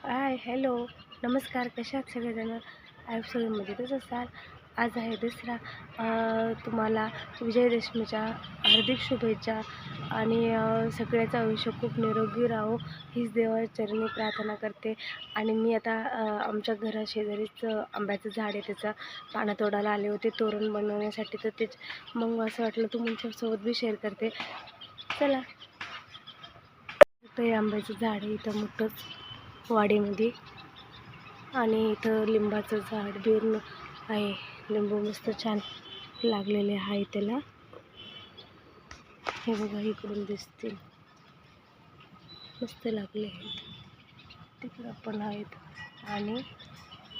Hello, नमस्कार. कशा आहात सगळेजण? आय सगळे मजेतच असाल. आज आहे दसरा. तुम्हाला विजयादशमीच्या हार्दिक शुभेच्छा आणि सगळ्याचं आयुष्य खूप निरोगी राहो हीच देवाचरणी प्रार्थना करते. आणि मी आता आमच्या घराशेजारीच आंब्याचं झाड आहे, त्याचा पानं तोडायला आले होते तोरण बनवण्यासाठी. तर तेच मग असं वाटलं तुमच्यासोबत बी शेअर करते. चला. हे आंब्याचं झाड आहे इथं मोठंच वाडीमध्ये. आणि इथं लिंबाचं झाड बिन आहे. लिंबू मस्त छान लागलेले आहे त्याला. हे बघा इकडून दिसतील, मस्त लागले आहेत. तिकडं पण आहेत. आणि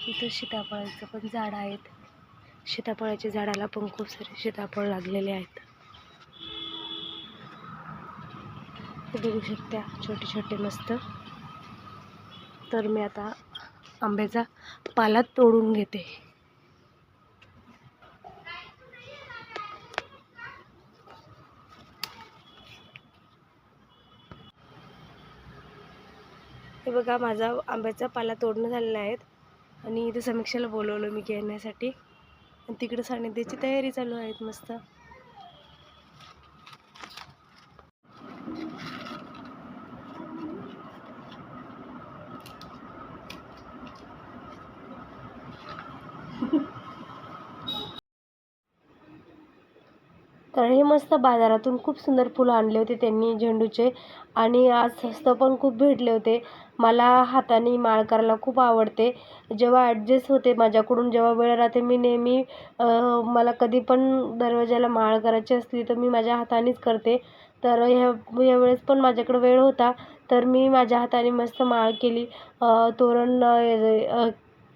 इथं सीताफळाचं पण झाड आहेत. सीताफळाच्या झाडाला पण खूप सारे सीताफळ लागलेले आहेत. हे बघू शकता, छोटे छोटे मस्त. तर मी आता आंब्याचा पाला तोडून घेते. हे बघा, माझा आंब्याचा पाला तोडणं झालेला आहे. आणि इथं समीक्षाला बोलवलं मी घेण्यासाठी. आणि तिकडे सानिध्याची तयारी चालू आहे मस्त. तर हे मस्त बाजारातून खूप सुंदर फुलं आणले होते त्यांनी झेंडूचे. आणि आज स्वस्त पण खूप भेटले होते. मला हाताने माळ करायला खूप आवडते. जेव्हा ॲडजस्ट होते माझ्याकडून, जेव्हा वेळ राहते, मी नेहमी मला कधी पण दरवाजाला माळ करायची असली तर मी माझ्या हातानेच करते. तर यावेळेस पण माझ्याकडे वेळ होता, तर मी माझ्या हाताने मस्त माळ केली. तोरण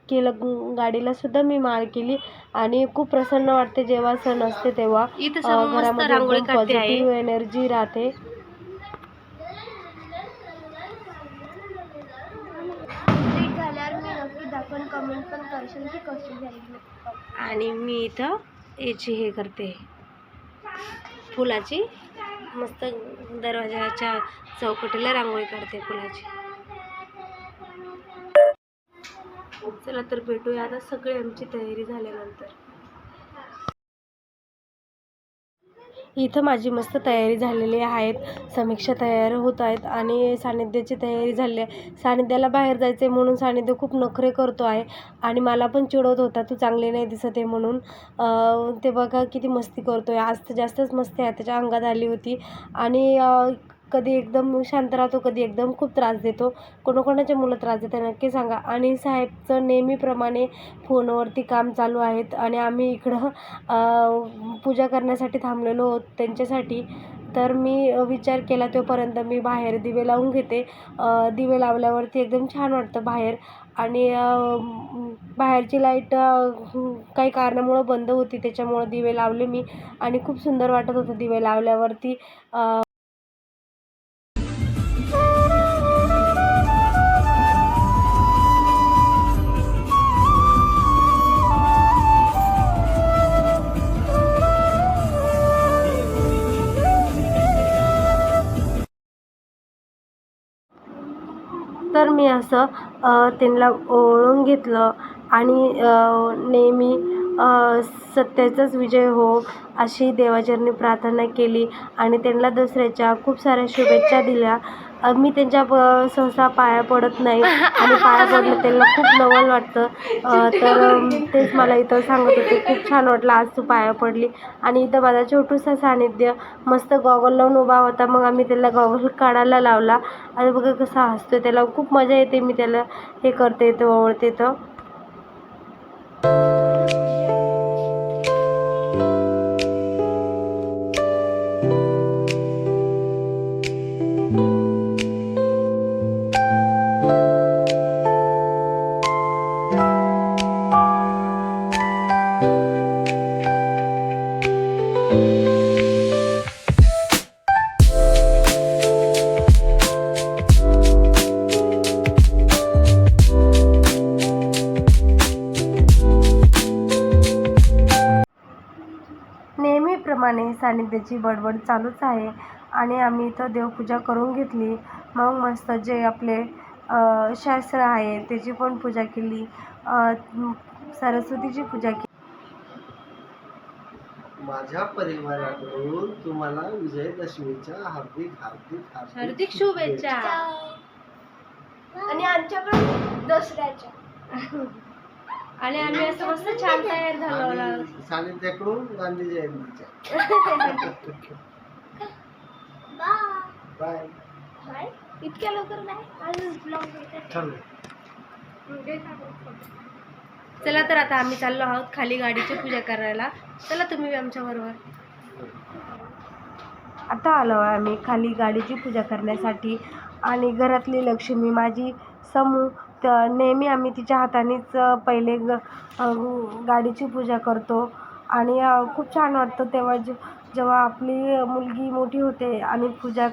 केलं, गाडीला सुद्धा मी माळ केली. आणि खूप प्रसन्न वाटते जेव्हा सण असते तेव्हा. घरामध्ये एकदम पॉझिटिव्ह एनर्जी राहते. आणि मी इथं याची हे करते, फुलाची मस्त दरवाजाच्या चौकटीला रांगोळी काढते फुलाची. चला तर भेटूया आता सगळी आमची तयारी झाल्यानंतर. इथं माझी मस्त तयारी झालेली आहेत. समीक्षा तयार होत आहेत आणि सानिध्याची तयारी झाली आहे. सानिध्याला बाहेर जायचं आहे म्हणून सानिध्य खूप नखरे करतो आहे. आणि मला पण चिडवत होता, तू चांगली नाही दिसत आहे म्हणून. ते बघा किती मस्ती करतो आहे. आज तर जास्तच मस्ती आहे त्याच्या अंगात आली होती. आणि कधी एकदम शांत राहतो, कधी एकदम खूप त्रास देतो. कोणाकोणाचे मुलं त्रास देतात नक्की सांगा. आणि साहेबचं नेहमीप्रमाणे फोनवरती काम चालू आहेत. आणि आम्ही इकडं पूजा करण्यासाठी थांबलेलो आहोत त्यांच्यासाठी. तर मी विचार केला तोपर्यंत मी बाहेर दिवे लावून घेते. दिवे लावल्यावरती एकदम छान वाटतं बाहेर. आणि बाहेरची लाईट काही कारणामुळं बंद होती, त्याच्यामुळं दिवे लावले मी. आणि खूप सुंदर वाटत होतं दिवे लावल्यावरती. तर मी असं त्यांना ओवाळून घेतलं. आणि नेहमी सत्याचाच विजय हो अशी देवाचरणी प्रार्थना केली. आणि त्यांना दसऱ्याच्या खूप साऱ्या शुभेच्छा दिल्या. मी त्यांच्या सहसा पाया पडत नाही, आणि पाया पडलं त्यांना खूप नवल वाटतं. तर तेच मला इथं सांगत होते, खूप छान वाटलं आज तू पाया पडली. आणि इथं माझा छोटूसा सानिध्य मस्त गॉगल लावून उभा होता. मग आम्ही त्याला गॉगल काढायला लावला. आणि बघा कसा हसतोय, त्याला खूप मजा येते. मी त्याला हे करते तर ओवळते तर. नेहमीप्रमाणे सानिध्याची बडबड चालूच आहे. आणि आम्ही इथं देवपूजा करून घेतली. मग मस्त जे आपले शास्त्र आहे त्याची पण पूजा केली, सरस्वतीची पूजा केली. माझ्या परिवाराकडून तुम्हाला विजयदशमीच्या हार्दिक हार्दिक हार्दिक शुभेच्छा. आणि आमच्याकडून दसऱ्याच्या. आणि आम्ही असं मस्त छान तयार झालो. आणि सानिध्याकडून गांधी जयंतीच्या. बाय. बाय. इतक्या लवकर नाही, अजून ब्लॉग चला तर आता आम्ही चाललो आहोत खाली गाडीची पूजा करायला. चला तुम्ही आमच्या बरोबर. आता आलो आहे आम्ही खाली गाडीची पूजा करण्यासाठी. आणि घरातली लक्ष्मी माझी समू, तर नेहमी आम्ही तिच्या हातानेच पहिले गाडीची पूजा करतो. आणि खूप छान वाटतं तेव्हा जेव्हा आपली मुलगी मोठी होते आणि पूजा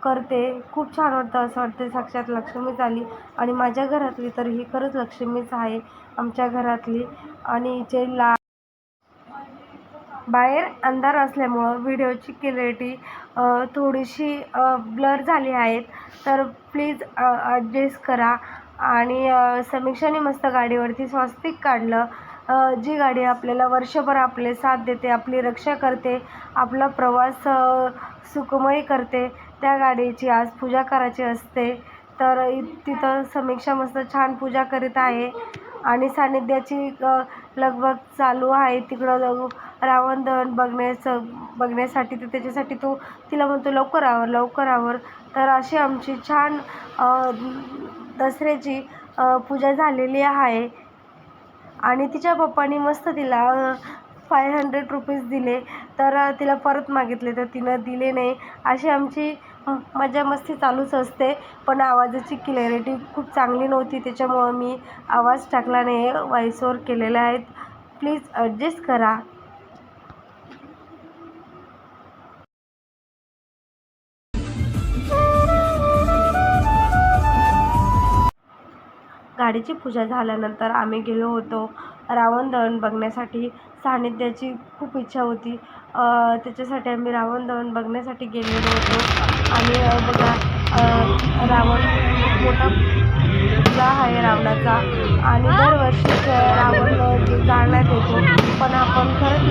करते. खूप छान वाटतं, असं वाटतं साक्षात लक्ष्मीच आली. आणि माझ्या घरातली तर ही खरंच लक्ष्मीच आहे आमच्या घरातली. आणि हिचे बाहेर अंधार असल्यामुळं व्हिडिओची क्लॅरिटी थोडीशी ब्लर झाली आहेत, तर प्लीज ॲडजस्ट करा. आणि समीक्षाने मस्त गाडीवरती स्वस्तिक काढलं. जी गाडी आपल्याला वर्षभर आपले साथ देते, आपली रक्षा करते, आपला प्रवास सुखमय करते, त्या गाडीची आज पूजा करायची असते. तर तिथं समीक्षा मस्त छान पूजा करीत आहे. आणि सानिध्याची लगबग चालू आहे तिकडं रावण दहन बघण्यासाठी. तर त्याच्यासाठी तो तिला म्हणतो लवकर आवर लवकर आवर. तर अशी आमची छान दसऱ्याची पूजा झालेली आहे. आणि तिच्या पप्पांनी मस्त तिला 500 रुपीज दिले, तर तिला परत मागितले तर तिनं दिले नाही. अशी आमची मजा मस्ती चालूच असते. पण आवाजाची क्लॅरिटी खूप चांगली नव्हती, त्याच्यामुळं मी आवाज टाकला नाही, व्हॉइस ओव्हर केलेले आहेत. प्लीज ॲडजस्ट करा. गाडीची पूजा झाल्यानंतर आम्ही गेलो होतो रावण दहन बघण्यासाठी. सानिध्याची खूप इच्छा होती, त्याच्यासाठी आम्ही रावण दहन बघण्यासाठी गेलेलो होतो. आणि बघा, रावण मोठा पुतळा आहे रावणाचा. आणि दरवर्षीच रावण जाळण्यात येतो. पण आपण खरंच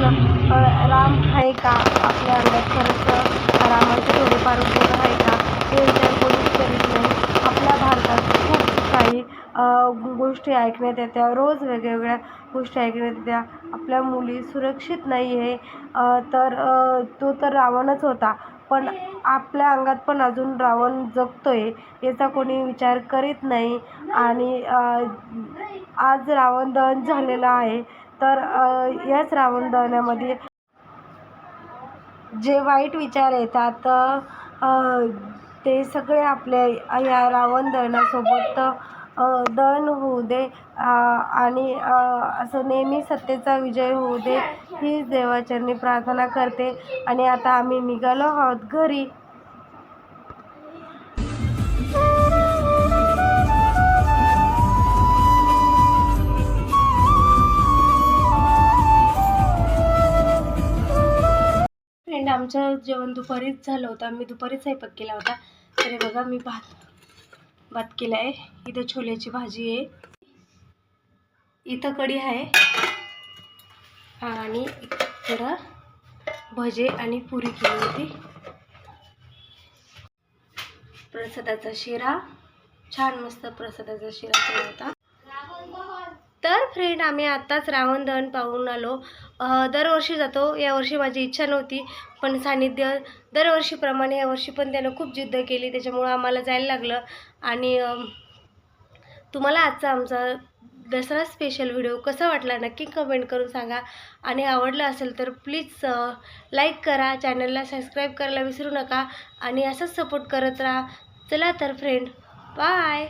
राम आहे का आपल्या अंगात, खरंच रामाचे थोडेफार गुण आहे का हे विचार कोणीच करीत नाही. आपल्या भारतात खूप काही गोष्टी ऐकण्यात येत्या, रोज वेगवेगळ्या गोष्टी ऐकण्यात येत्या. आपल्या मुली सुरक्षित नाही आहे, तर तो तर रावणच होता, पण आपल्या अंगात पण अजून रावण जगतोय याचा कोणी विचार करीत नाही. आणि आज रावण दहन झालेलं आहे. तर याच रावण दहनामध्ये जे वाईट विचार येतात ते सगळे आपल्या या रावण दहनासोबत दहन होऊ दे. आणि असं नेहमी सत्तेचा विजय होऊ दे, हीच देवाचरणी प्रार्थना करते. आणि आता आम्ही निघालो आहोत घरी. फ्रेंड, आमचं जेवण दुपारीच झालं होतं, आम्ही दुपारीच स्वयंपाक केला होता. तर बघा, मी भात केला आहे. इथं छोल्याची भाजी आहे, इथं कढी आहे, आणि इकडं भजे आणि पुरी केली होती. प्रसादाचा शिरा, छान मस्त प्रसादाचा शिरा केला होता. तर फ्रेंड, आम्ही आत्ताच रावण दहन पाहून आलो. दरवर्षी जातो, यावर्षी माझी इच्छा नव्हती, पण सानिध्य दरवर्षीप्रमाणे यावर्षी पण त्यानं खूप जिद्द केली, त्याच्यामुळं आम्हाला जायला लागलं. आणि तुम्हाला आजचा आमचा दसरा स्पेशल व्हिडिओ कसा वाटला नक्की कमेंट करून सांगा. आणि आवडला असेल तर प्लीज लाईक करा, चॅनलला सबस्क्राईब करायला विसरू नका. आणि असंच सपोर्ट करत राहा. चला तर फ्रेंड, बाय.